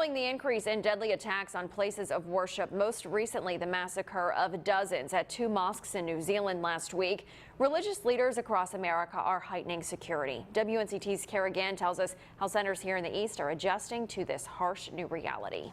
Following the increase in deadly attacks on places of worship, most recently the massacre of dozens at 2 mosques in New Zealand last week, religious leaders across America are heightening security. WNCT's Kerrigan tells us how centers here in the East are adjusting to this harsh new reality.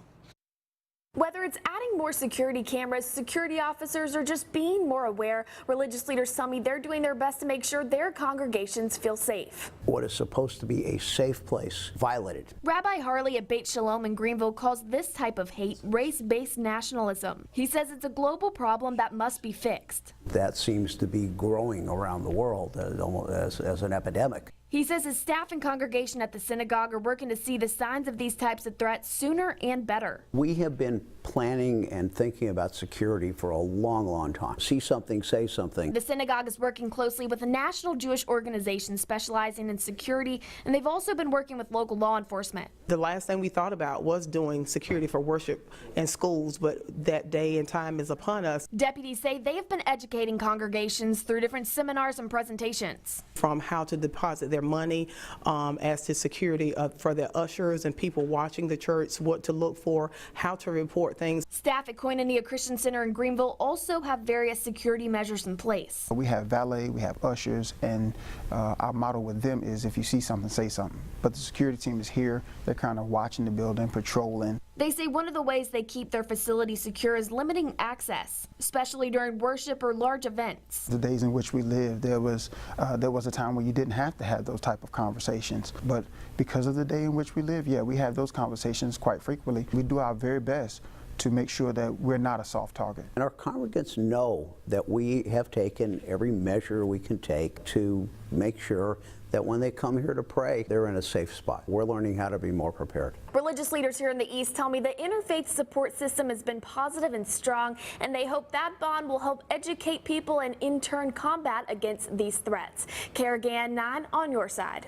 Whether it's adding more security cameras, security officers, or just being more aware, religious leaders tell me they're doing their best to make sure their congregations feel safe. What is supposed to be a safe place violated. Rabbi Harley at Beit Shalom in Greenville calls this type of hate race-based nationalism. He says it's a global problem that must be fixed. That seems to be growing around the world as an epidemic. He says his staff and congregation at the synagogue are working to see the signs of these types of threats sooner and better. We have been planning and thinking about security for a long time. See something, say something. The synagogue is working closely with a national Jewish organization specializing in security, and they've also been working with local law enforcement. The last thing we thought about was doing security for worship in schools, but that day and time is upon us. Deputies say they have been educating congregations through different seminars and presentations. From how to deposit their money, as to security for their ushers and people watching the church, what to look for, how to report things. Staff at Koinonia Christian Center in Greenville also have various security measures in place. We have valet, we have ushers, and our motto with them is if you see something, say something. But the security team is here. They're kind of watching the building, patrolling. They say one of the ways they keep their facility secure is limiting access, especially during worship or large events. The days in which we live, there was a time when you didn't have to have those type of conversations. But because of the day in which we live, yeah, we have those conversations quite frequently. We do our very best to make sure that we're not a soft target. And our congregants know that we have taken every measure we can take to make sure that when they come here to pray, they're in a safe spot. We're learning how to be more prepared. Religious leaders here in the East tell me the interfaith support system has been positive and strong, and they hope that bond will help educate people and in turn combat against these threats. Kerrigan 9 on your side.